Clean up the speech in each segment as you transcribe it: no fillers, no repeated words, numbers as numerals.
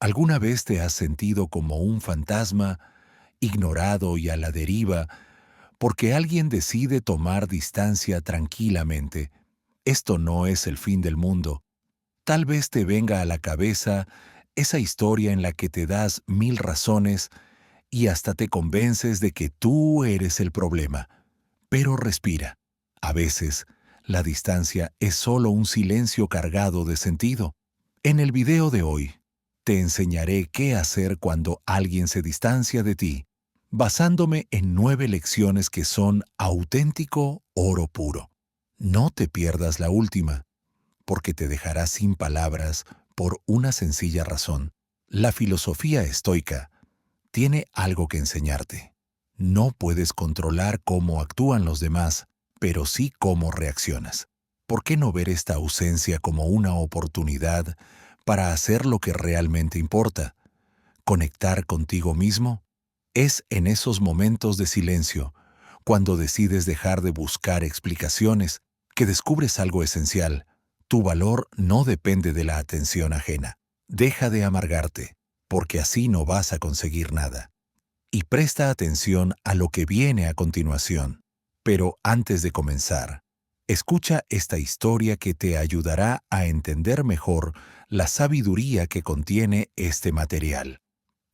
¿Alguna vez te has sentido como un fantasma, ignorado y a la deriva, porque alguien decide tomar distancia tranquilamente? Esto no es el fin del mundo. Tal vez te venga a la cabeza esa historia en la que te das mil razones y hasta te convences de que tú eres el problema. Pero respira. A veces, la distancia es solo un silencio cargado de sentido. En el video de hoy, te enseñaré qué hacer cuando alguien se distancia de ti, basándome en 9 lecciones que son auténtico oro puro. No te pierdas la última, porque te dejará sin palabras por una sencilla razón. La filosofía estoica tiene algo que enseñarte. No puedes controlar cómo actúan los demás, pero sí cómo reaccionas. ¿Por qué no ver esta ausencia como una oportunidad para hacer lo que realmente importa? Conectar contigo mismo. Es en esos momentos de silencio, cuando decides dejar de buscar explicaciones, que descubres algo esencial. Tu valor no depende de la atención ajena. Deja de amargarte, porque así no vas a conseguir nada. Y presta atención a lo que viene a continuación. Pero antes de comenzar, escucha esta historia que te ayudará a entender mejor la sabiduría que contiene este material.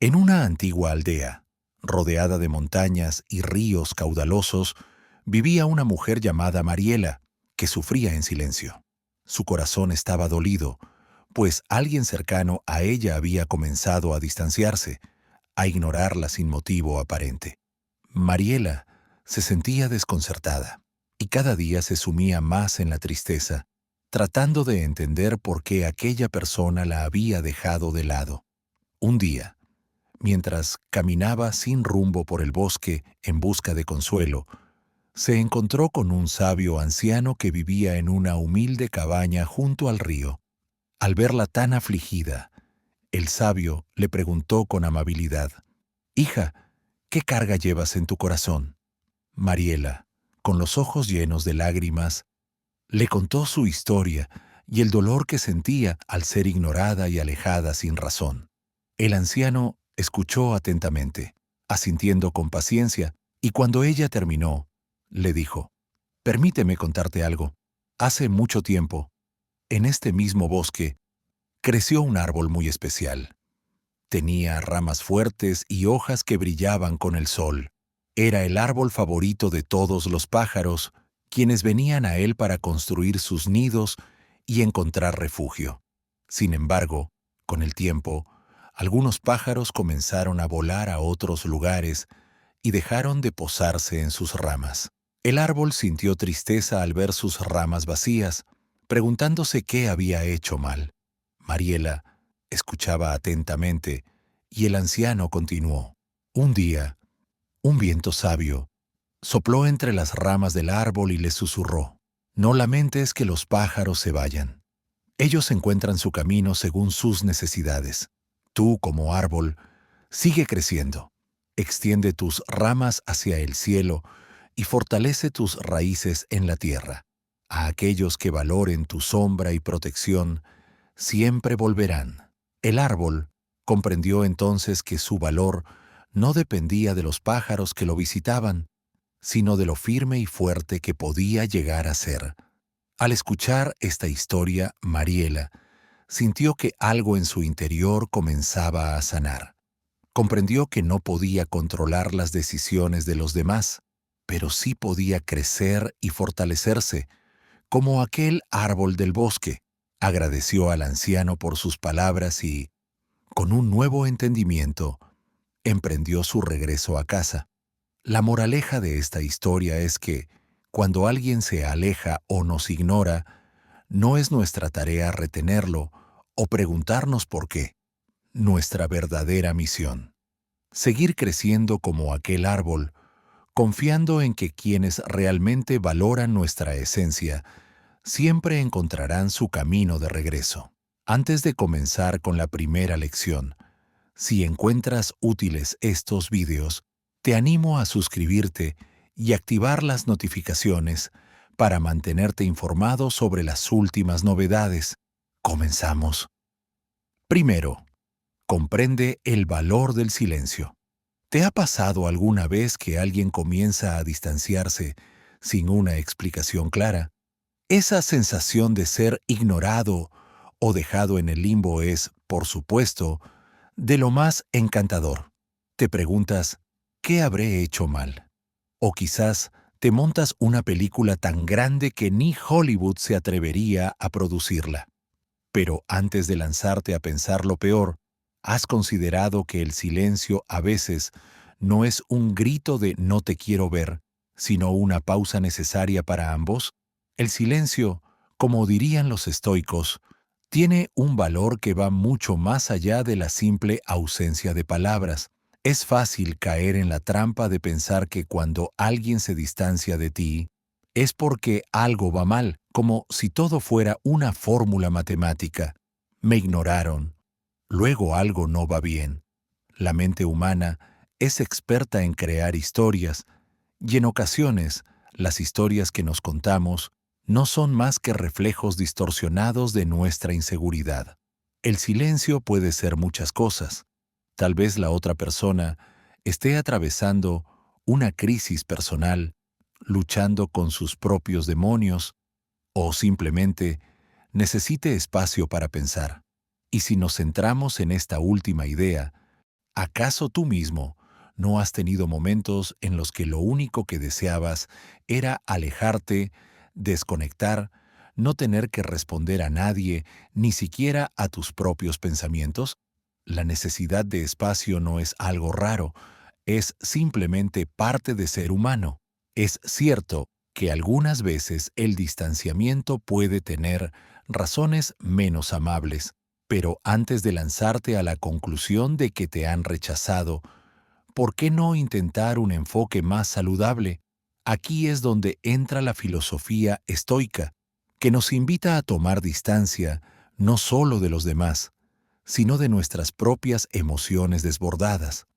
En una antigua aldea, rodeada de montañas y ríos caudalosos, vivía una mujer llamada Mariela, que sufría en silencio. Su corazón estaba dolido, pues alguien cercano a ella había comenzado a distanciarse, a ignorarla sin motivo aparente. Mariela se sentía desconcertada y cada día se sumía más en la tristeza, tratando de entender por qué aquella persona la había dejado de lado. Un día, mientras caminaba sin rumbo por el bosque en busca de consuelo, se encontró con un sabio anciano que vivía en una humilde cabaña junto al río. Al verla tan afligida, el sabio le preguntó con amabilidad: «Hija, ¿qué carga llevas en tu corazón?». Mariela, con los ojos llenos de lágrimas, le contó su historia y el dolor que sentía al ser ignorada y alejada sin razón. El anciano escuchó atentamente, asintiendo con paciencia, y cuando ella terminó, le dijo: «Permíteme contarte algo. Hace mucho tiempo, en este mismo bosque, creció un árbol muy especial. Tenía ramas fuertes y hojas que brillaban con el sol. Era el árbol favorito de todos los pájaros, quienes venían a él para construir sus nidos y encontrar refugio. Sin embargo, con el tiempo, algunos pájaros comenzaron a volar a otros lugares y dejaron de posarse en sus ramas. El árbol sintió tristeza al ver sus ramas vacías, preguntándose qué había hecho mal. Mariela escuchaba atentamente y el anciano continuó: «Un día, un viento sabio sopló entre las ramas del árbol y le susurró: «No lamentes que los pájaros se vayan. Ellos encuentran su camino según sus necesidades. Tú, como árbol, sigue creciendo. Extiende tus ramas hacia el cielo y fortalece tus raíces en la tierra. A aquellos que valoren tu sombra y protección, siempre volverán». El árbol comprendió entonces que su valor no dependía de los pájaros que lo visitaban, sino de lo firme y fuerte que podía llegar a ser. Al escuchar esta historia, Mariela sintió que algo en su interior comenzaba a sanar. Comprendió que no podía controlar las decisiones de los demás, pero sí podía crecer y fortalecerse, como aquel árbol del bosque. Agradeció al anciano por sus palabras y, con un nuevo entendimiento, emprendió su regreso a casa. La moraleja de esta historia es que, cuando alguien se aleja o nos ignora, no es nuestra tarea retenerlo o preguntarnos por qué. Nuestra verdadera misión: seguir creciendo como aquel árbol, confiando en que quienes realmente valoran nuestra esencia siempre encontrarán su camino de regreso. Antes de comenzar con la primera lección, si encuentras útiles estos vídeos, te animo a suscribirte y activar las notificaciones para mantenerte informado sobre las últimas novedades. Comenzamos. Primero, comprende el valor del silencio. ¿Te ha pasado alguna vez que alguien comienza a distanciarse sin una explicación clara? Esa sensación de ser ignorado o dejado en el limbo es, por supuesto, de lo más encantador. Te preguntas, ¿qué habré hecho mal? O quizás te montas una película tan grande que ni Hollywood se atrevería a producirla. Pero antes de lanzarte a pensar lo peor, ¿has considerado que el silencio a veces no es un grito de no te quiero ver, sino una pausa necesaria para ambos? El silencio, como dirían los estoicos, tiene un valor que va mucho más allá de la simple ausencia de palabras. Es fácil caer en la trampa de pensar que cuando alguien se distancia de ti, es porque algo va mal, como si todo fuera una fórmula matemática. Me ignoraron. Luego algo no va bien. La mente humana es experta en crear historias, y en ocasiones las historias que nos contamos no son más que reflejos distorsionados de nuestra inseguridad. El silencio puede ser muchas cosas. Tal vez la otra persona esté atravesando una crisis personal, luchando con sus propios demonios, o simplemente necesite espacio para pensar. Y si nos centramos en esta última idea, ¿acaso tú mismo no has tenido momentos en los que lo único que deseabas era alejarte, desconectar, no tener que responder a nadie, ni siquiera a tus propios pensamientos? La necesidad de espacio no es algo raro, es simplemente parte de ser humano. Es cierto que algunas veces el distanciamiento puede tener razones menos amables, pero antes de lanzarte a la conclusión de que te han rechazado, ¿por qué no intentar un enfoque más saludable? Aquí es donde entra la filosofía estoica, que nos invita a tomar distancia no solo de los demás, sino de nuestras propias emociones desbordadas.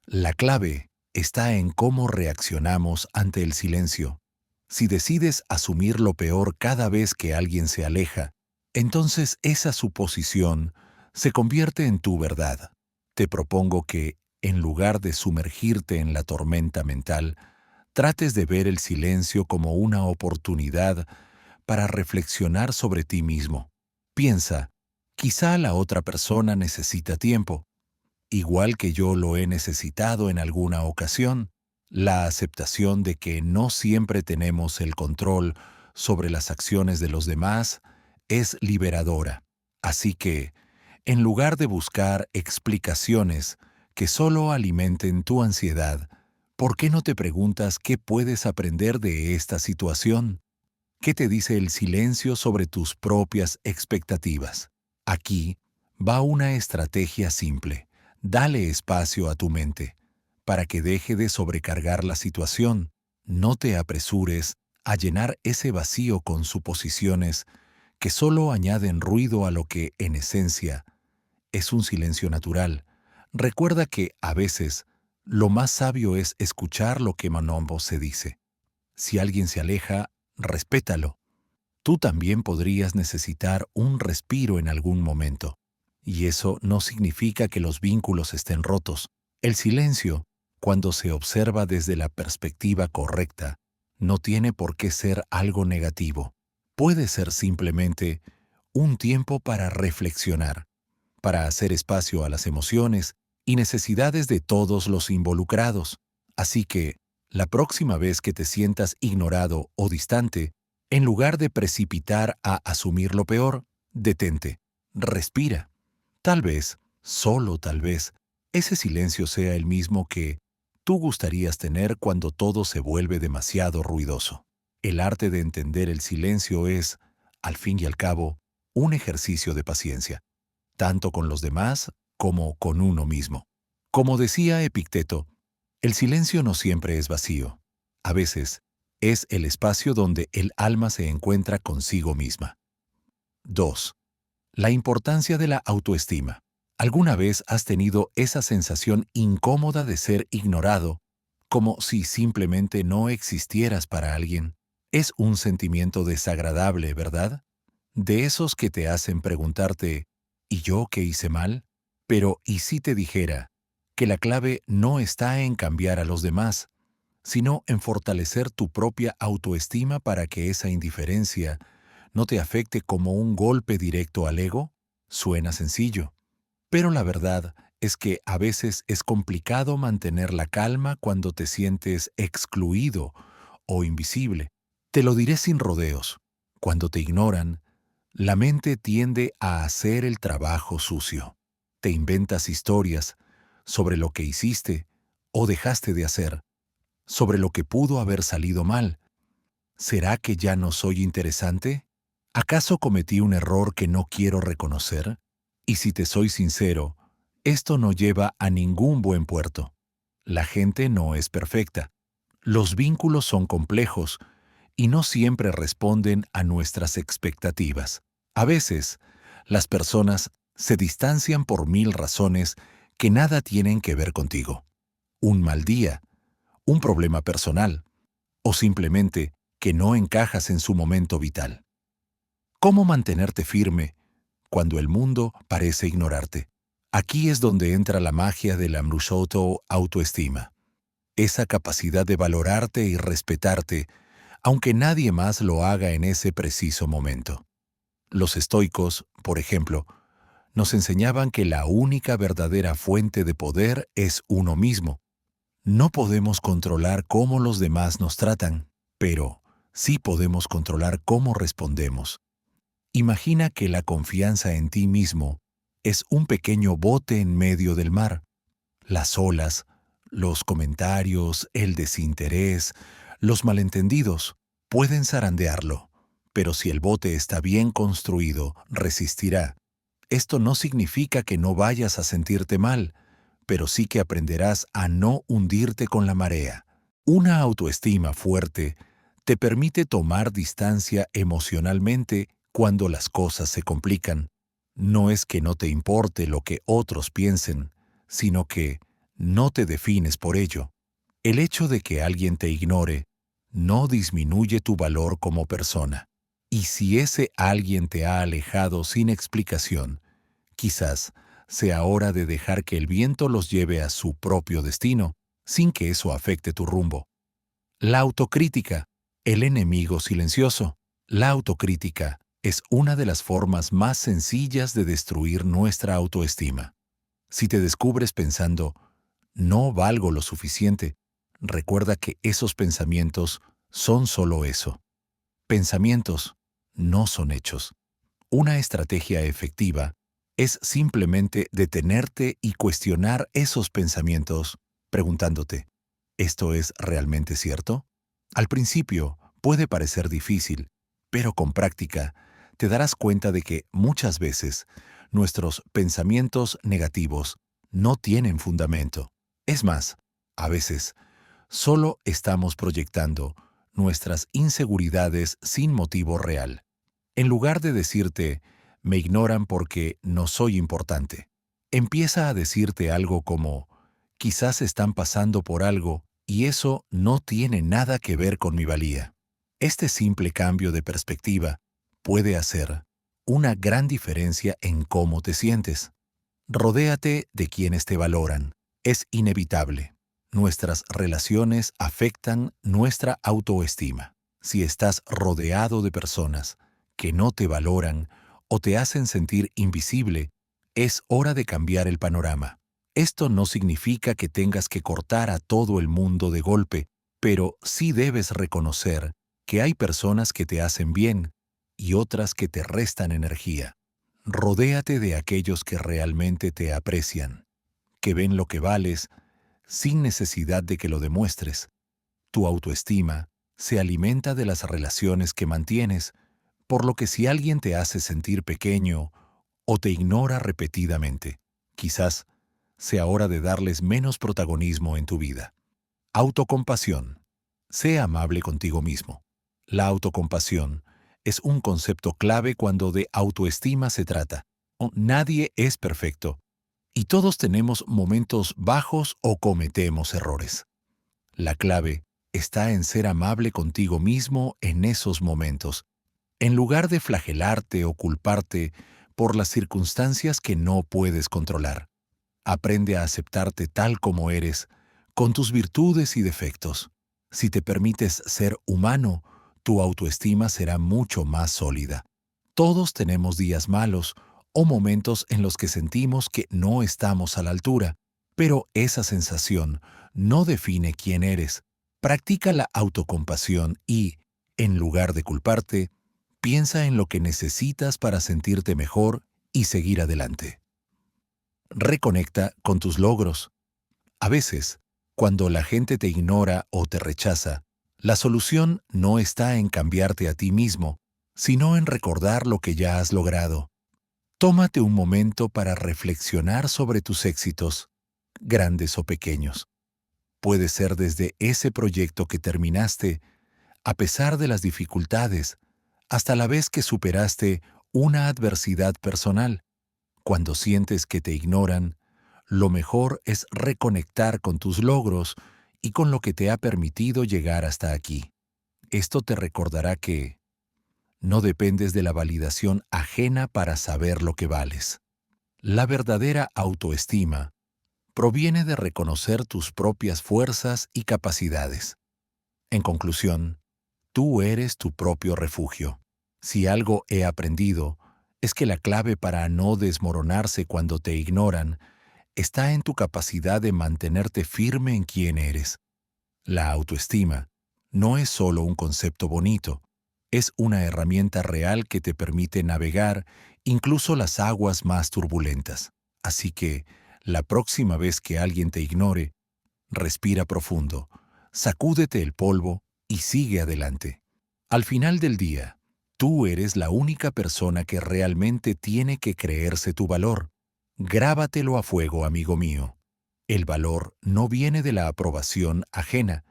La clave está en cómo reaccionamos ante el silencio. Si decides asumir lo peor cada vez que alguien se aleja, entonces esa suposición se convierte en tu verdad. Te propongo que, en lugar de sumergirte en la tormenta mental, trates de ver el silencio como una oportunidad para reflexionar sobre ti mismo. Piensa, quizá la otra persona necesita tiempo, igual que yo lo he necesitado en alguna ocasión. La aceptación de que no siempre tenemos el control sobre las acciones de los demás es liberadora. Así que, en lugar de buscar explicaciones que solo alimenten tu ansiedad, ¿por qué no te preguntas qué puedes aprender de esta situación? ¿Qué te dice el silencio sobre tus propias expectativas? Aquí va una estrategia simple. Dale espacio a tu mente para que deje de sobrecargar la situación. No te apresures a llenar ese vacío con suposiciones que solo añaden ruido a lo que, en esencia, es un silencio natural. Recuerda que, a veces, lo más sabio es escuchar lo que Manombo se dice. Si alguien se aleja, respétalo. Tú también podrías necesitar un respiro en algún momento. Y eso no significa que los vínculos estén rotos. El silencio, cuando se observa desde la perspectiva correcta, no tiene por qué ser algo negativo. Puede ser simplemente un tiempo para reflexionar, para hacer espacio a las emociones y necesidades de todos los involucrados. Así que, la próxima vez que te sientas ignorado o distante, en lugar de precipitar a asumir lo peor, detente, respira. Tal vez, solo tal vez, ese silencio sea el mismo que tú gustarías tener cuando todo se vuelve demasiado ruidoso. El arte de entender el silencio es, al fin y al cabo, un ejercicio de paciencia, tanto con los demás como con uno mismo. Como decía Epicteto, el silencio no siempre es vacío. A veces, es el espacio donde el alma se encuentra consigo misma. 2. La importancia de la autoestima. ¿Alguna vez has tenido esa sensación incómoda de ser ignorado, como si simplemente no existieras para alguien? Es un sentimiento desagradable, ¿verdad? De esos que te hacen preguntarte, ¿y yo qué hice mal? Pero ¿y si te dijera que la clave no está en cambiar a los demás, sino en fortalecer tu propia autoestima para que esa indiferencia no te afecte como un golpe directo al ego? Suena sencillo, pero la verdad es que a veces es complicado mantener la calma cuando te sientes excluido o invisible. Te lo diré sin rodeos. Cuando te ignoran, la mente tiende a hacer el trabajo sucio. Te inventas historias sobre lo que hiciste o dejaste de hacer, sobre lo que pudo haber salido mal. ¿Será que ya no soy interesante? ¿Acaso cometí un error que no quiero reconocer? Y si te soy sincero, esto no lleva a ningún buen puerto. La gente no es perfecta. Los vínculos son complejos y no siempre responden a nuestras expectativas. A veces, las personas se distancian por mil razones que nada tienen que ver contigo. Un mal día, un problema personal, o simplemente que no encajas en su momento vital. ¿Cómo mantenerte firme cuando el mundo parece ignorarte? Aquí es donde entra la magia de la Mrushoto autoestima, esa capacidad de valorarte y respetarte, aunque nadie más lo haga en ese preciso momento. Los estoicos, por ejemplo, nos enseñaban que la única verdadera fuente de poder es uno mismo. No podemos controlar cómo los demás nos tratan, pero sí podemos controlar cómo respondemos. Imagina que la confianza en ti mismo es un pequeño bote en medio del mar. Las olas, los comentarios, el desinterés, los malentendidos pueden zarandearlo, pero si el bote está bien construido, resistirá. Esto no significa que no vayas a sentirte mal, pero sí que aprenderás a no hundirte con la marea. Una autoestima fuerte te permite tomar distancia emocionalmente cuando las cosas se complican. No es que no te importe lo que otros piensen, sino que no te defines por ello. El hecho de que alguien te ignore no disminuye tu valor como persona. Y si ese alguien te ha alejado sin explicación, quizás sea hora de dejar que el viento los lleve a su propio destino, sin que eso afecte tu rumbo. La autocrítica, el enemigo silencioso. La autocrítica es una de las formas más sencillas de destruir nuestra autoestima. Si te descubres pensando, no valgo lo suficiente, recuerda que esos pensamientos son solo eso. Pensamientos, no son hechos. Una estrategia efectiva es simplemente detenerte y cuestionar esos pensamientos, preguntándote, ¿esto es realmente cierto? Al principio puede parecer difícil, pero con práctica te darás cuenta de que muchas veces nuestros pensamientos negativos no tienen fundamento. Es más, a veces solo estamos proyectando nuestras inseguridades sin motivo real. En lugar de decirte, me ignoran porque no soy importante, empieza a decirte algo como, quizás están pasando por algo y eso no tiene nada que ver con mi valía. Este simple cambio de perspectiva puede hacer una gran diferencia en cómo te sientes. Rodéate de quienes te valoran. Es inevitable. Nuestras relaciones afectan nuestra autoestima. Si estás rodeado de personas que no te valoran o te hacen sentir invisible, es hora de cambiar el panorama. Esto no significa que tengas que cortar a todo el mundo de golpe, pero sí debes reconocer que hay personas que te hacen bien y otras que te restan energía. Rodéate de aquellos que realmente te aprecian, que ven lo que vales sin necesidad de que lo demuestres. Tu autoestima se alimenta de las relaciones que mantienes, por lo que si alguien te hace sentir pequeño o te ignora repetidamente, quizás sea hora de darles menos protagonismo en tu vida. Autocompasión. Sé amable contigo mismo. La autocompasión es un concepto clave cuando de autoestima se trata. Nadie es perfecto, y todos tenemos momentos bajos o cometemos errores. La clave está en ser amable contigo mismo en esos momentos, en lugar de flagelarte o culparte por las circunstancias que no puedes controlar. Aprende a aceptarte tal como eres, con tus virtudes y defectos. Si te permites ser humano, tu autoestima será mucho más sólida. Todos tenemos días malos o momentos en los que sentimos que no estamos a la altura, pero esa sensación no define quién eres. Practica la autocompasión y, en lugar de culparte, piensa en lo que necesitas para sentirte mejor y seguir adelante. Reconecta con tus logros. A veces, cuando la gente te ignora o te rechaza, la solución no está en cambiarte a ti mismo, sino en recordar lo que ya has logrado. Tómate un momento para reflexionar sobre tus éxitos, grandes o pequeños. Puede ser desde ese proyecto que terminaste, a pesar de las dificultades, hasta la vez que superaste una adversidad personal. Cuando sientes que te ignoran, lo mejor es reconectar con tus logros y con lo que te ha permitido llegar hasta aquí. Esto te recordará que no dependes de la validación ajena para saber lo que vales. La verdadera autoestima proviene de reconocer tus propias fuerzas y capacidades. En conclusión, tú eres tu propio refugio. Si algo he aprendido, es que la clave para no desmoronarse cuando te ignoran está en tu capacidad de mantenerte firme en quién eres. La autoestima no es solo un concepto bonito, es una herramienta real que te permite navegar incluso las aguas más turbulentas. Así que, la próxima vez que alguien te ignore, respira profundo, sacúdete el polvo y sigue adelante. Al final del día, tú eres la única persona que realmente tiene que creerse tu valor. Grábatelo a fuego, amigo mío. El valor no viene de la aprobación ajena,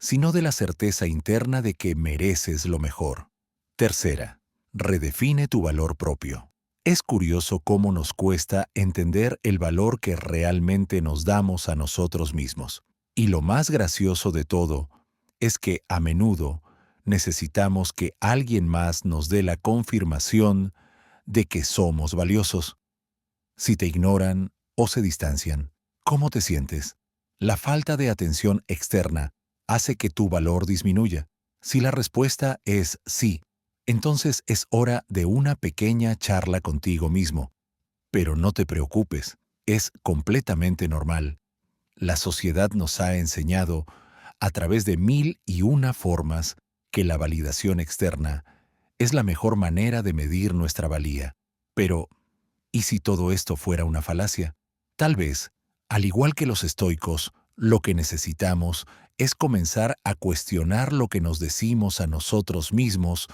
sino de la certeza interna de que mereces lo mejor. Tercera, redefine tu valor propio. Es curioso cómo nos cuesta entender el valor que realmente nos damos a nosotros mismos. Y lo más gracioso de todo es que a menudo necesitamos que alguien más nos dé la confirmación de que somos valiosos. Si te ignoran o se distancian, ¿cómo te sientes? La falta de atención externa hace que tu valor disminuya. Si la respuesta es sí, entonces es hora de una pequeña charla contigo mismo. Pero no te preocupes, es completamente normal. La sociedad nos ha enseñado, a través de 1001 formas, que la validación externa es la mejor manera de medir nuestra valía. Pero, ¿y si todo esto fuera una falacia? Tal vez, al igual que los estoicos, lo que necesitamos es comenzar a cuestionar lo que nos decimos a nosotros mismos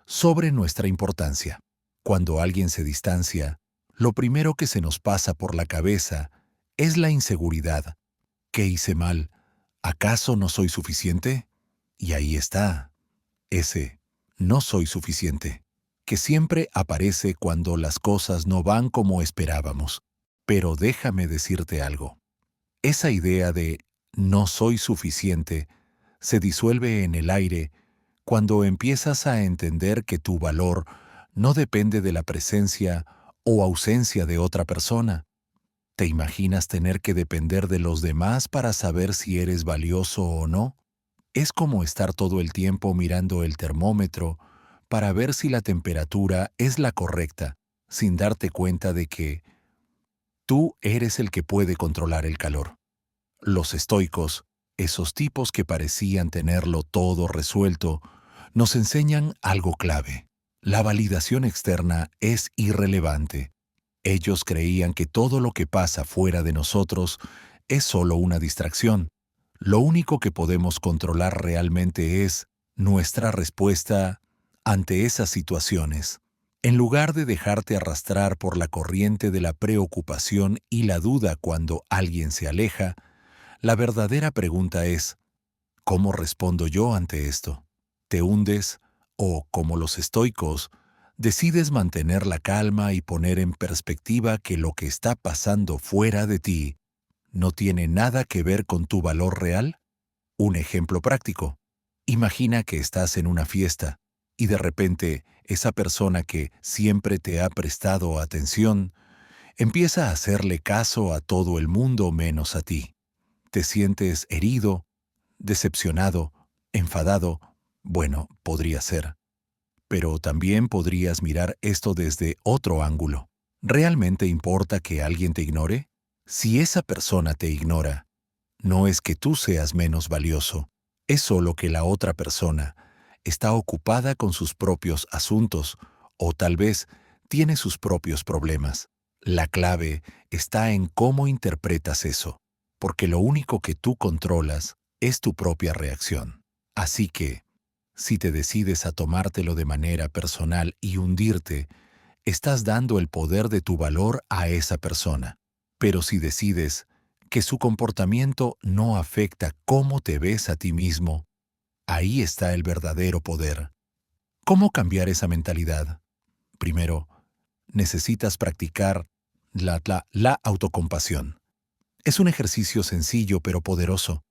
sobre nuestra importancia. Cuando alguien se distancia, lo primero que se nos pasa por la cabeza es la inseguridad. ¿Qué hice mal? ¿Acaso no soy suficiente? Y ahí está, ese no soy suficiente, que siempre aparece cuando las cosas no van como esperábamos. Pero déjame decirte algo. Esa idea de no soy suficiente se disuelve en el aire cuando empiezas a entender que tu valor no depende de la presencia o ausencia de otra persona. ¿Te imaginas tener que depender de los demás para saber si eres valioso o no? Es como estar todo el tiempo mirando el termómetro para ver si la temperatura es la correcta, sin darte cuenta de que tú eres el que puede controlar el calor. Los estoicos, esos tipos que parecían tenerlo todo resuelto, nos enseñan algo clave. La validación externa es irrelevante. Ellos creían que todo lo que pasa fuera de nosotros es solo una distracción. Lo único que podemos controlar realmente es nuestra respuesta ante esas situaciones. En lugar de dejarte arrastrar por la corriente de la preocupación y la duda cuando alguien se aleja, la verdadera pregunta es, ¿cómo respondo yo ante esto? ¿Te hundes o, como los estoicos, decides mantener la calma y poner en perspectiva que lo que está pasando fuera de ti no tiene nada que ver con tu valor real? Un ejemplo práctico. Imagina que estás en una fiesta y de repente esa persona que siempre te ha prestado atención Empieza a hacerle caso a todo el mundo menos a ti. Te sientes herido, decepcionado, enfadado. Bueno, podría ser. Pero también podrías mirar esto desde otro ángulo. ¿Realmente importa que alguien te ignore? Si esa persona te ignora, no es que tú seas menos valioso, es solo que la otra persona está ocupada con sus propios asuntos o tal vez tiene sus propios problemas. La clave está en cómo interpretas eso, porque lo único que tú controlas es tu propia reacción. Así que, si te decides a tomártelo de manera personal y hundirte, estás dando el poder de tu valor a esa persona. Pero si decides que su comportamiento no afecta cómo te ves a ti mismo, ahí está el verdadero poder. ¿Cómo cambiar esa mentalidad? Primero, necesitas practicar la autocompasión. Es un ejercicio sencillo pero poderoso.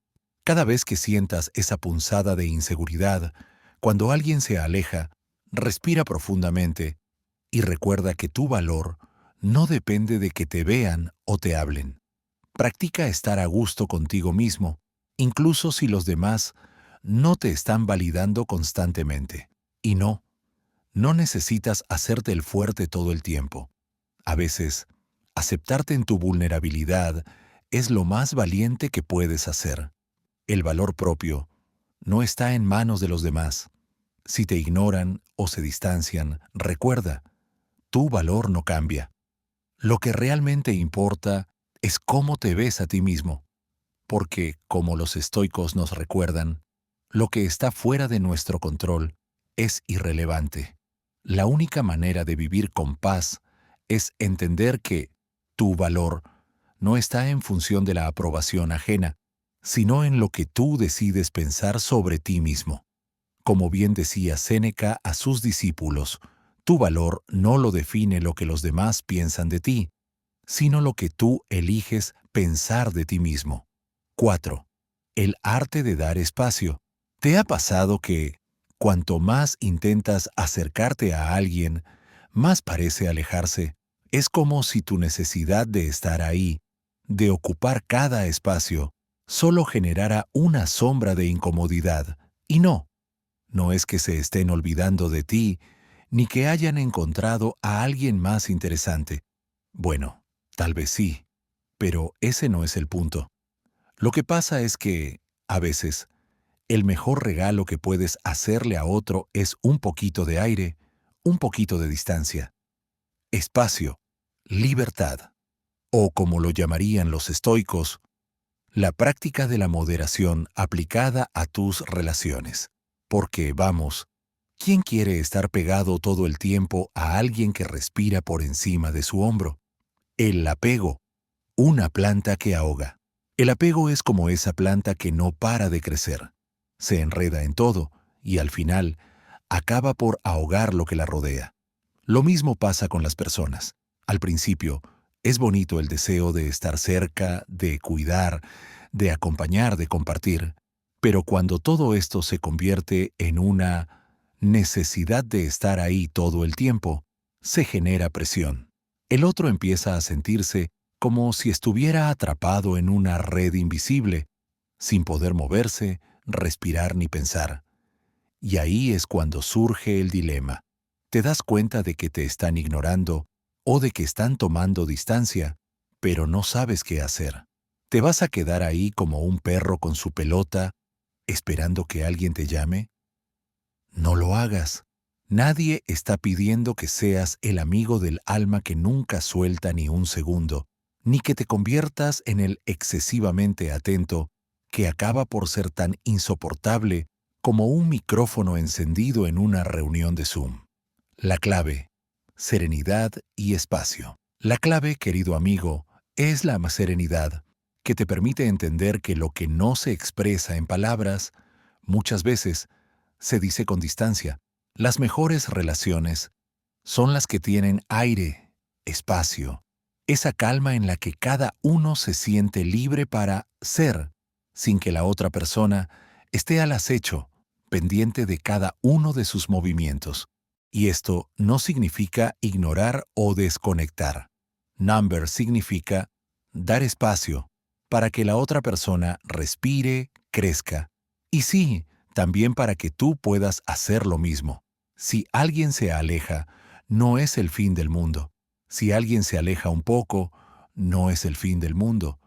Cada vez que sientas esa punzada de inseguridad, cuando alguien se aleja, respira profundamente y recuerda que tu valor no depende de que te vean o te hablen. Practica estar a gusto contigo mismo, incluso si los demás no te están validando constantemente. Y no necesitas hacerte el fuerte todo el tiempo. A veces, aceptarte en tu vulnerabilidad es lo más valiente que puedes hacer. El valor propio no está en manos de los demás. Si te ignoran o se distancian, recuerda, tu valor no cambia. Lo que realmente importa es cómo te ves a ti mismo, porque, como los estoicos nos recuerdan, lo que está fuera de nuestro control es irrelevante. La única manera de vivir con paz es entender que tu valor no está en función de la aprobación ajena, sino en lo que tú decides pensar sobre ti mismo. Como bien decía Séneca a sus discípulos, tu valor no lo define lo que los demás piensan de ti, sino lo que tú eliges pensar de ti mismo. 4. El arte de dar espacio. ¿Te ha pasado que, cuanto más intentas acercarte a alguien, más parece alejarse? Es como si tu necesidad de estar ahí, de ocupar cada espacio, solo generara una sombra de incomodidad. Y no es que se estén olvidando de ti, ni que hayan encontrado a alguien más interesante. Bueno, tal vez sí, pero ese no es el punto. Lo que pasa es que, a veces, el mejor regalo que puedes hacerle a otro es un poquito de aire, un poquito de distancia, espacio, libertad, o como lo llamarían los estoicos, la práctica de la moderación aplicada a tus relaciones. Porque, vamos, ¿quién quiere estar pegado todo el tiempo a alguien que respira por encima de su hombro? El apego, una planta que ahoga. El apego es como esa planta que no para de crecer. Se enreda en todo y al final acaba por ahogar lo que la rodea. Lo mismo pasa con las personas. Al principio, es bonito el deseo de estar cerca, de cuidar, de acompañar, de compartir. Pero cuando todo esto se convierte en una necesidad de estar ahí todo el tiempo, se genera presión. El otro empieza a sentirse como si estuviera atrapado en una red invisible, sin poder moverse, respirar ni pensar. Y ahí es cuando surge el dilema. Te das cuenta de que te están ignorando o de que están tomando distancia, pero no sabes qué hacer. ¿Te vas a quedar ahí como un perro con su pelota, esperando que alguien te llame? No lo hagas. Nadie está pidiendo que seas el amigo del alma que nunca suelta ni un segundo, ni que te conviertas en el excesivamente atento que acaba por ser tan insoportable como un micrófono encendido en una reunión de Zoom. La clave: serenidad y espacio. La clave, querido amigo, es la serenidad, que te permite entender que lo que no se expresa en palabras, muchas veces, se dice con distancia. Las mejores relaciones son las que tienen aire, espacio, esa calma en la que cada uno se siente libre para ser, sin que la otra persona esté al acecho, pendiente de cada uno de sus movimientos. Y esto no significa ignorar o desconectar. Number significa dar espacio para que la otra persona respire, crezca. Y sí, también para que tú puedas hacer lo mismo. Si alguien se aleja, no es el fin del mundo. Si alguien se aleja un poco, no es el fin del mundo.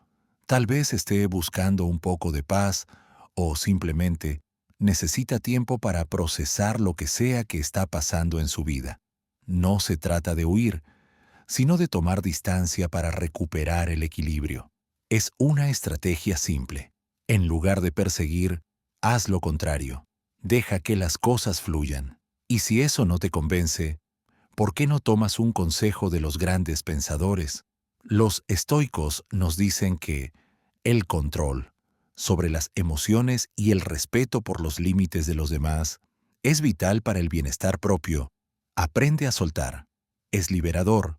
Tal vez esté buscando un poco de paz o simplemente necesita tiempo para procesar lo que sea que está pasando en su vida. No se trata de huir, sino de tomar distancia para recuperar el equilibrio. Es una estrategia simple. En lugar de perseguir, haz lo contrario. Deja que las cosas fluyan. Y si eso no te convence, ¿por qué no tomas un consejo de los grandes pensadores? Los estoicos nos dicen que el control sobre las emociones y el respeto por los límites de los demás es vital para el bienestar propio. Aprende a soltar. Es liberador.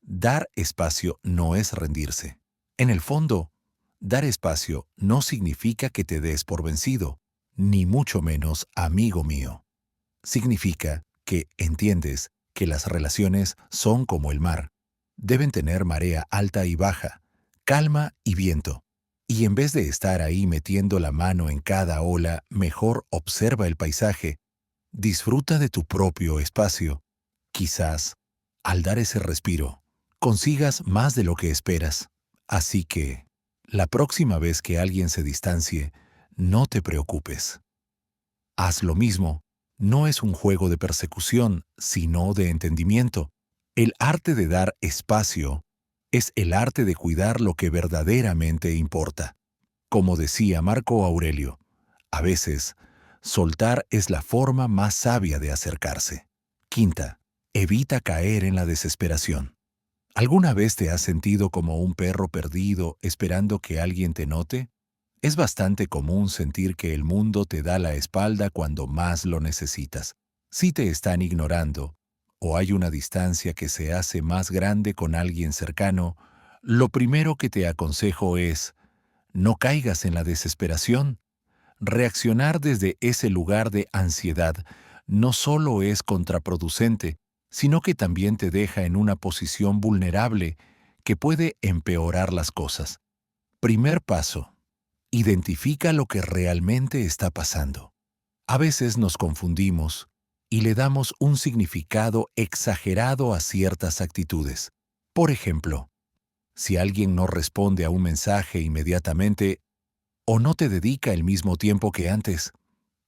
Dar espacio no es rendirse. En el fondo, dar espacio no significa que te des por vencido, ni mucho menos, amigo mío. Significa que entiendes que las relaciones son como el mar. Deben tener marea alta y baja, calma y viento. Y en vez de estar ahí metiendo la mano en cada ola, mejor observa el paisaje. Disfruta de tu propio espacio. Quizás, al dar ese respiro, consigas más de lo que esperas. Así que, la próxima vez que alguien se distancie, no te preocupes. Haz lo mismo. No es un juego de persecución, sino de entendimiento. El arte de dar espacio es el arte de cuidar lo que verdaderamente importa. Como decía Marco Aurelio, a veces, soltar es la forma más sabia de acercarse. Quinta, evita caer en la desesperación. ¿Alguna vez te has sentido como un perro perdido esperando que alguien te note? Es bastante común sentir que el mundo te da la espalda cuando más lo necesitas. Si te están ignorando, o hay una distancia que se hace más grande con alguien cercano, lo primero que te aconsejo es, no caigas en la desesperación. Reaccionar desde ese lugar de ansiedad no solo es contraproducente, sino que también te deja en una posición vulnerable que puede empeorar las cosas. Primer paso. Identifica lo que realmente está pasando. A veces nos confundimos y le damos un significado exagerado a ciertas actitudes. Por ejemplo, si alguien no responde a un mensaje inmediatamente o no te dedica el mismo tiempo que antes,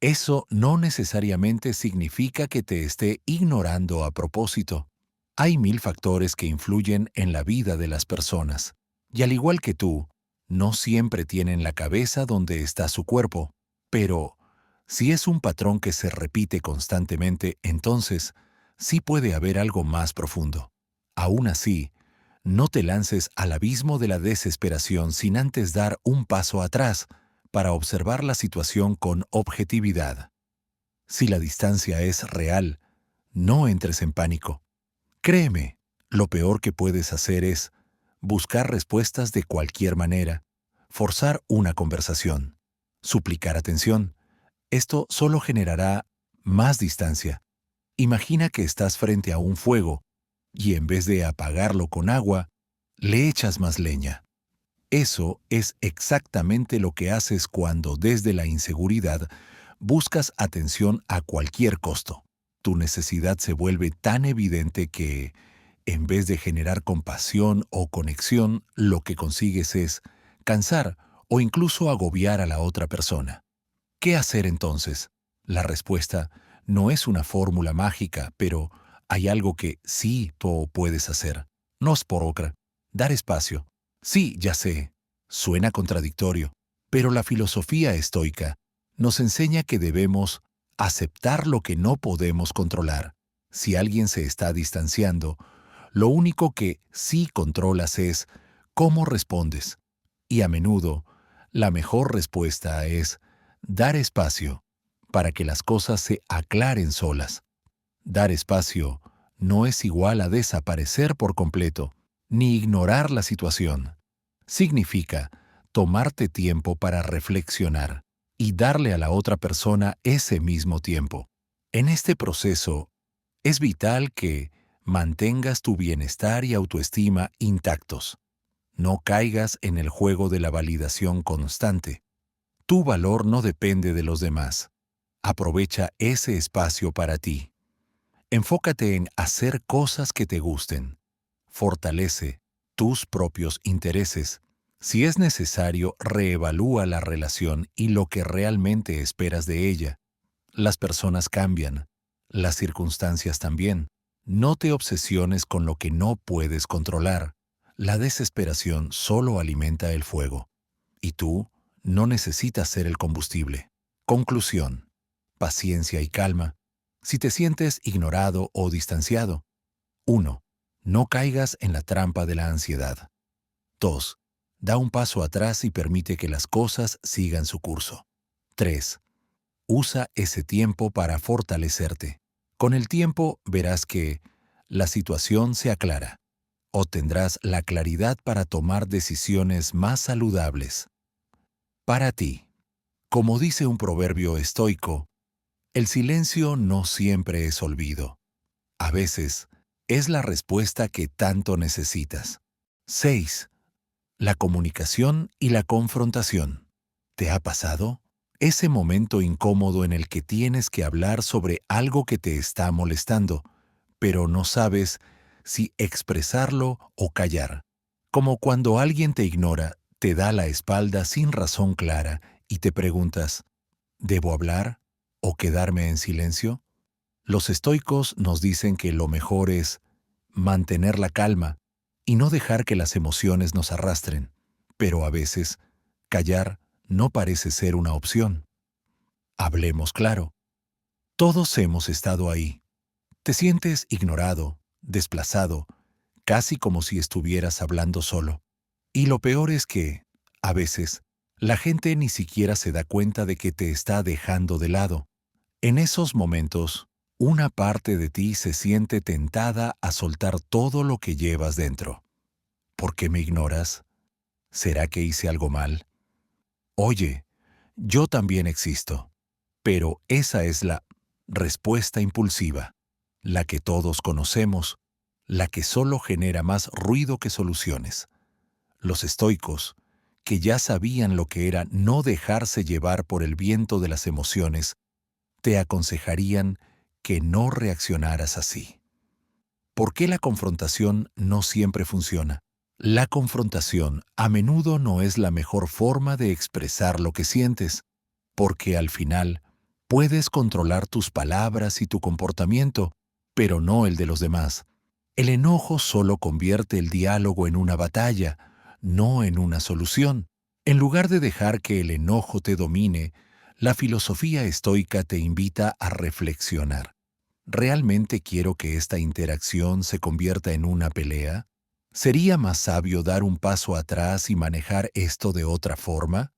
eso no necesariamente significa que te esté ignorando a propósito. Hay mil factores que influyen en la vida de las personas, y al igual que tú, no siempre tienen la cabeza donde está su cuerpo. Pero, si es un patrón que se repite constantemente, entonces sí puede haber algo más profundo. Aún así, no te lances al abismo de la desesperación sin antes dar un paso atrás para observar la situación con objetividad. Si la distancia es real, no entres en pánico. Créeme, lo peor que puedes hacer es buscar respuestas de cualquier manera, forzar una conversación, suplicar atención. Esto solo generará más distancia. Imagina que estás frente a un fuego y en vez de apagarlo con agua, le echas más leña. Eso es exactamente lo que haces cuando desde la inseguridad buscas atención a cualquier costo. Tu necesidad se vuelve tan evidente que, en vez de generar compasión o conexión, lo que consigues es cansar o incluso agobiar a la otra persona. ¿Qué hacer entonces? La respuesta no es una fórmula mágica, pero hay algo que sí tú puedes hacer. No es por otra. Dar espacio. Sí, ya sé, suena contradictorio, pero la filosofía estoica nos enseña que debemos aceptar lo que no podemos controlar. Si alguien se está distanciando, lo único que sí controlas es cómo respondes. Y a menudo, la mejor respuesta es dar espacio para que las cosas se aclaren solas. Dar espacio no es igual a desaparecer por completo, ni ignorar la situación. Significa tomarte tiempo para reflexionar y darle a la otra persona ese mismo tiempo. En este proceso, es vital que mantengas tu bienestar y autoestima intactos. No caigas en el juego de la validación constante. Tu valor no depende de los demás. Aprovecha ese espacio para ti. Enfócate en hacer cosas que te gusten. Fortalece tus propios intereses. Si es necesario, reevalúa la relación y lo que realmente esperas de ella. Las personas cambian, las circunstancias también. No te obsesiones con lo que no puedes controlar. La desesperación solo alimenta el fuego. Y tú no necesitas ser el combustible. Conclusión. Paciencia y calma. Si te sientes ignorado o distanciado. 1. No caigas en la trampa de la ansiedad. 2. Da un paso atrás y permite que las cosas sigan su curso. 3. Usa ese tiempo para fortalecerte. Con el tiempo verás que la situación se aclara. Obtendrás la claridad para tomar decisiones más saludables. Para ti, como dice un proverbio estoico, el silencio no siempre es olvido. A veces, es la respuesta que tanto necesitas. 6. La comunicación y la confrontación. ¿Te ha pasado? Ese momento incómodo en el que tienes que hablar sobre algo que te está molestando, pero no sabes si expresarlo o callar. Como cuando alguien te ignora, te da la espalda sin razón clara y te preguntas, ¿debo hablar o quedarme en silencio? Los estoicos nos dicen que lo mejor es mantener la calma y no dejar que las emociones nos arrastren, pero a veces, callar no parece ser una opción. Hablemos claro. Todos hemos estado ahí. Te sientes ignorado, desplazado, casi como si estuvieras hablando solo. Y lo peor es que, a veces, la gente ni siquiera se da cuenta de que te está dejando de lado. En esos momentos, una parte de ti se siente tentada a soltar todo lo que llevas dentro. ¿Por qué me ignoras? ¿Será que hice algo mal? Oye, yo también existo. Pero esa es la respuesta impulsiva, la que todos conocemos, la que solo genera más ruido que soluciones. Los estoicos, que ya sabían lo que era no dejarse llevar por el viento de las emociones, te aconsejarían que no reaccionaras así. ¿Por qué la confrontación no siempre funciona? La confrontación a menudo no es la mejor forma de expresar lo que sientes, porque al final puedes controlar tus palabras y tu comportamiento, pero no el de los demás. El enojo solo convierte el diálogo en una batalla, no en una solución. En lugar de dejar que el enojo te domine, la filosofía estoica te invita a reflexionar. ¿Realmente quiero que esta interacción se convierta en una pelea? ¿Sería más sabio dar un paso atrás y manejar esto de otra forma?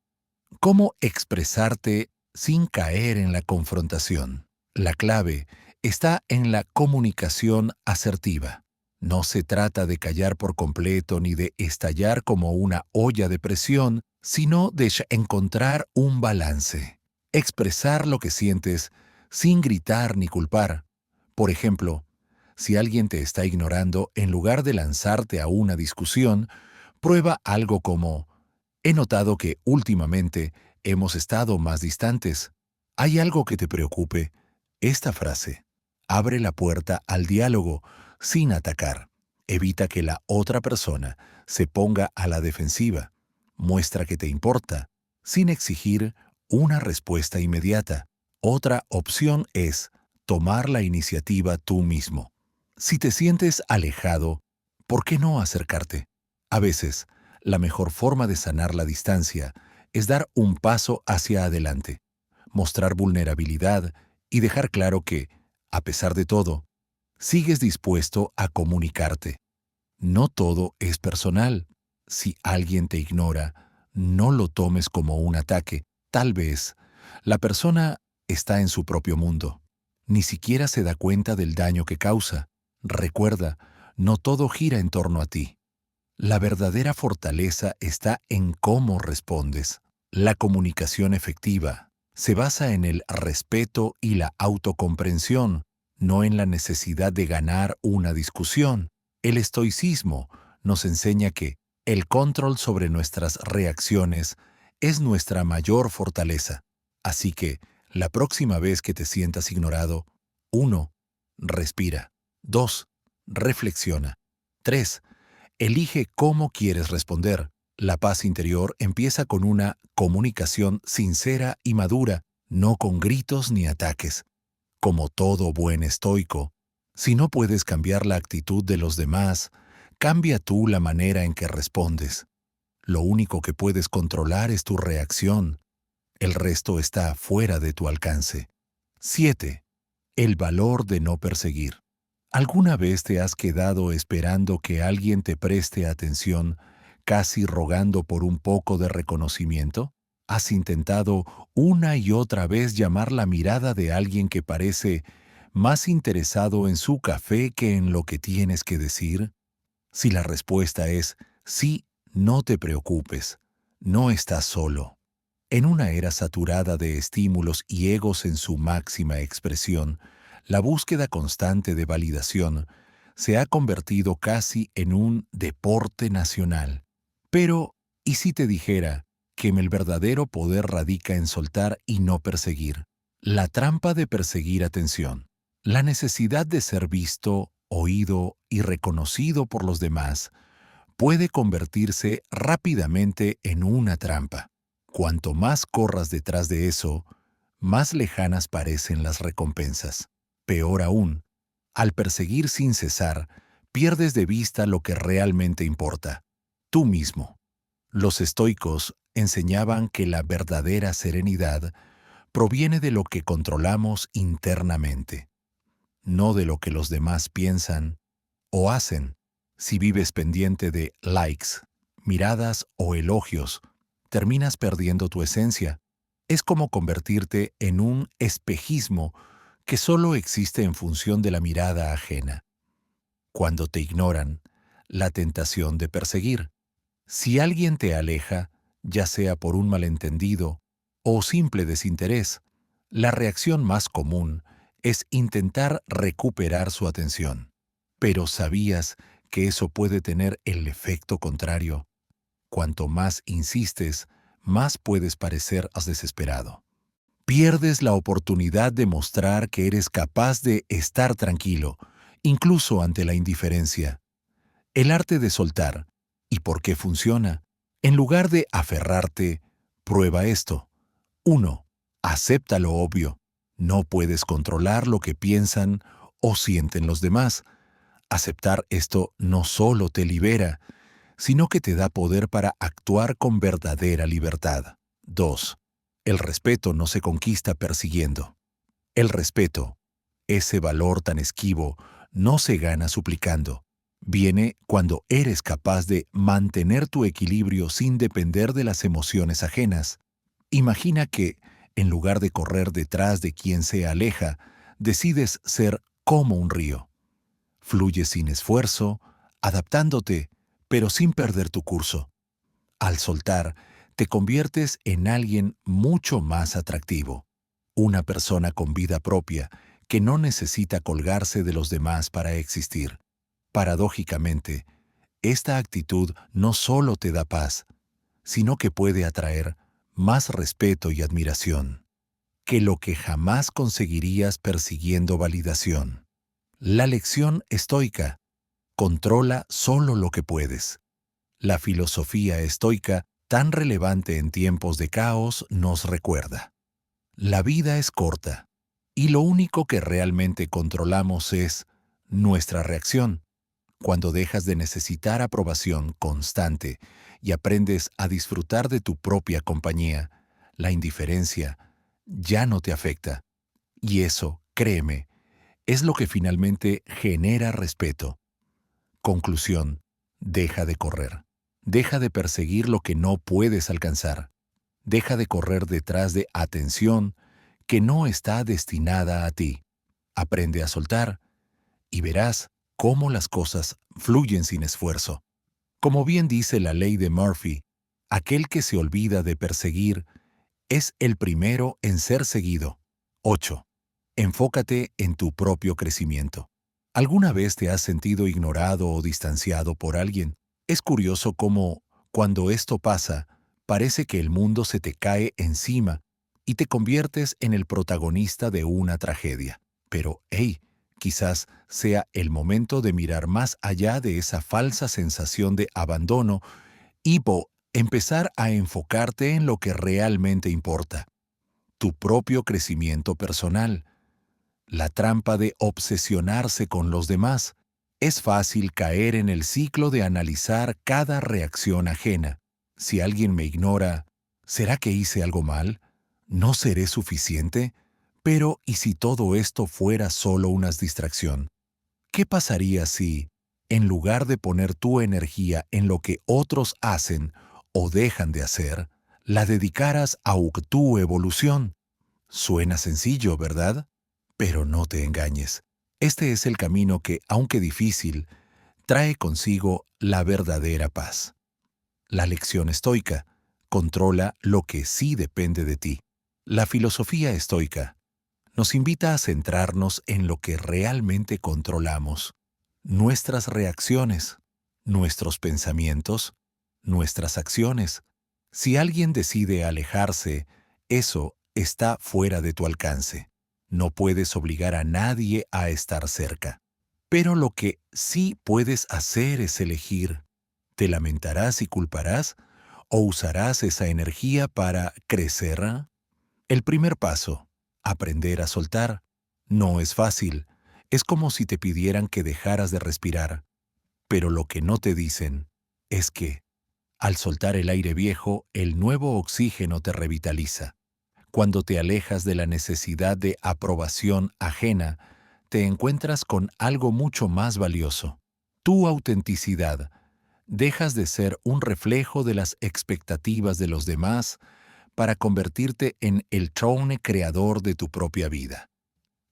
¿Cómo expresarte sin caer en la confrontación? La clave está en la comunicación asertiva. No se trata de callar por completo ni de estallar como una olla de presión, sino de encontrar un balance. Expresar lo que sientes sin gritar ni culpar. Por ejemplo, si alguien te está ignorando, en lugar de lanzarte a una discusión, prueba algo como: he notado que últimamente hemos estado más distantes. ¿Hay algo que te preocupe? Esta frase abre la puerta al diálogo sin atacar. Evita que la otra persona se ponga a la defensiva. Muestra que te importa, sin exigir una respuesta inmediata. Otra opción es tomar la iniciativa tú mismo. Si te sientes alejado, ¿por qué no acercarte? A veces, la mejor forma de sanar la distancia es dar un paso hacia adelante, mostrar vulnerabilidad y dejar claro que, a pesar de todo, sigues dispuesto a comunicarte. No todo es personal. Si alguien te ignora, no lo tomes como un ataque. Tal vez la persona está en su propio mundo. Ni siquiera se da cuenta del daño que causa. Recuerda, no todo gira en torno a ti. La verdadera fortaleza está en cómo respondes. La comunicación efectiva se basa en el respeto y la autocomprensión, no en la necesidad de ganar una discusión. El estoicismo nos enseña que el control sobre nuestras reacciones es nuestra mayor fortaleza. Así que, la próxima vez que te sientas ignorado, 1. Respira. 2. Reflexiona. 3. Elige cómo quieres responder. La paz interior empieza con una comunicación sincera y madura, no con gritos ni ataques. Como todo buen estoico, si no puedes cambiar la actitud de los demás, cambia tú la manera en que respondes. Lo único que puedes controlar es tu reacción. El resto está fuera de tu alcance. 7. El valor de no perseguir. ¿Alguna vez te has quedado esperando que alguien te preste atención, casi rogando por un poco de reconocimiento? ¿Has intentado una y otra vez llamar la mirada de alguien que parece más interesado en su café que en lo que tienes que decir? Si la respuesta es sí, no te preocupes, no estás solo. En una era saturada de estímulos y egos en su máxima expresión, la búsqueda constante de validación se ha convertido casi en un deporte nacional. Pero, ¿y si te dijera que el verdadero poder radica en soltar y no perseguir? La trampa de perseguir atención, la necesidad de ser visto, oído y reconocido por los demás, puede convertirse rápidamente en una trampa. Cuanto más corras detrás de eso, más lejanas parecen las recompensas. Peor aún, al perseguir sin cesar, pierdes de vista lo que realmente importa, tú mismo. Los estoicos enseñaban que la verdadera serenidad proviene de lo que controlamos internamente, no de lo que los demás piensan o hacen. Si vives pendiente de likes, miradas o elogios, terminas perdiendo tu esencia. Es como convertirte en un espejismo que solo existe en función de la mirada ajena. Cuando te ignoran, la tentación de perseguir. Si alguien te aleja, ya sea por un malentendido o simple desinterés, la reacción más común es intentar recuperar su atención. Pero ¿sabías que eso puede tener el efecto contrario? Cuanto más insistes, más puedes parecer desesperado. Pierdes la oportunidad de mostrar que eres capaz de estar tranquilo, incluso ante la indiferencia. El arte de soltar. ¿Y por qué funciona? En lugar de aferrarte, prueba esto. 1. Acepta lo obvio. No puedes controlar lo que piensan o sienten los demás. Aceptar esto no solo te libera, sino que te da poder para actuar con verdadera libertad. 2. El respeto no se conquista persiguiendo. El respeto, ese valor tan esquivo, no se gana suplicando. Viene cuando eres capaz de mantener tu equilibrio sin depender de las emociones ajenas. Imagina que, en lugar de correr detrás de quien se aleja, decides ser como un río. Fluye sin esfuerzo, adaptándote, pero sin perder tu curso. Al soltar, te conviertes en alguien mucho más atractivo, una persona con vida propia que no necesita colgarse de los demás para existir. Paradójicamente, esta actitud no solo te da paz, sino que puede atraer más respeto y admiración que lo que jamás conseguirías persiguiendo validación. La lección estoica: controla solo lo que puedes. La filosofía estoica, tan relevante en tiempos de caos, nos recuerda: la vida es corta, y lo único que realmente controlamos es nuestra reacción. Cuando dejas de necesitar aprobación constante y aprendes a disfrutar de tu propia compañía, la indiferencia ya no te afecta. Y eso, créeme, es lo que finalmente genera respeto. Conclusión: deja de correr. Deja de perseguir lo que no puedes alcanzar. Deja de correr detrás de atención que no está destinada a ti. Aprende a soltar y verás cómo las cosas fluyen sin esfuerzo. Como bien dice la ley de Murphy, aquel que se olvida de perseguir es el primero en ser seguido. 8. Enfócate en tu propio crecimiento. ¿Alguna vez te has sentido ignorado o distanciado por alguien? Es curioso cómo, cuando esto pasa, parece que el mundo se te cae encima y te conviertes en el protagonista de una tragedia. Pero, hey, quizás sea el momento de mirar más allá de esa falsa sensación de abandono y empezar a enfocarte en lo que realmente importa, tu propio crecimiento personal. La trampa de obsesionarse con los demás. Es fácil caer en el ciclo de analizar cada reacción ajena. Si alguien me ignora, ¿será que hice algo mal? ¿No seré suficiente? Pero, ¿y si todo esto fuera solo una distracción? ¿Qué pasaría si, en lugar de poner tu energía en lo que otros hacen o dejan de hacer, la dedicaras a tu evolución? Suena sencillo, ¿verdad? Pero no te engañes. Este es el camino que, aunque difícil, trae consigo la verdadera paz. La lección estoica controla lo que sí depende de ti. La filosofía estoica nos invita a centrarnos en lo que realmente controlamos: nuestras reacciones, nuestros pensamientos, nuestras acciones. Si alguien decide alejarse, eso está fuera de tu alcance. No puedes obligar a nadie a estar cerca. Pero lo que sí puedes hacer es elegir. ¿Te lamentarás y culparás o usarás esa energía para crecer? El primer paso, aprender a soltar, no es fácil. Es como si te pidieran que dejaras de respirar. Pero lo que no te dicen es que, al soltar el aire viejo, el nuevo oxígeno te revitaliza. Cuando te alejas de la necesidad de aprobación ajena, te encuentras con algo mucho más valioso: tu autenticidad. Dejas de ser un reflejo de las expectativas de los demás para convertirte en el trone creador de tu propia vida.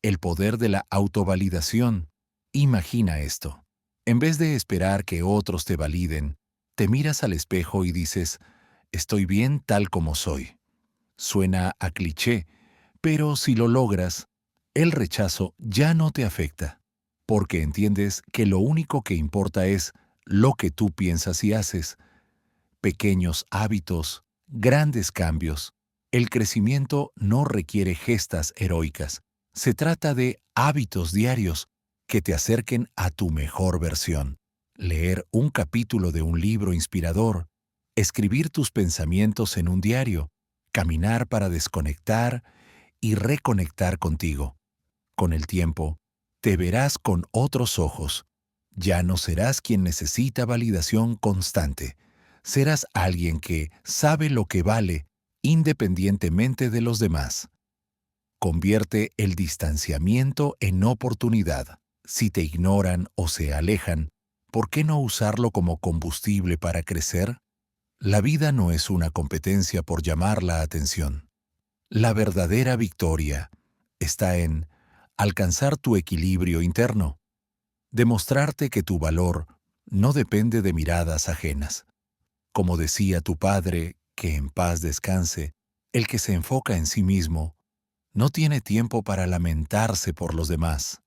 El poder de la autovalidación. Imagina esto. En vez de esperar que otros te validen, te miras al espejo y dices: estoy bien tal como soy. Suena a cliché, pero si lo logras, el rechazo ya no te afecta, porque entiendes que lo único que importa es lo que tú piensas y haces. Pequeños hábitos, grandes cambios. El crecimiento no requiere gestas heroicas. Se trata de hábitos diarios que te acerquen a tu mejor versión. Leer un capítulo de un libro inspirador, escribir tus pensamientos en un diario, caminar para desconectar y reconectar contigo. Con el tiempo, te verás con otros ojos. Ya no serás quien necesita validación constante. Serás alguien que sabe lo que vale independientemente de los demás. Convierte el distanciamiento en oportunidad. Si te ignoran o se alejan, ¿por qué no usarlo como combustible para crecer? La vida no es una competencia por llamar la atención. La verdadera victoria está en alcanzar tu equilibrio interno, demostrarte que tu valor no depende de miradas ajenas. Como decía tu padre, que en paz descanse, el que se enfoca en sí mismo no tiene tiempo para lamentarse por los demás.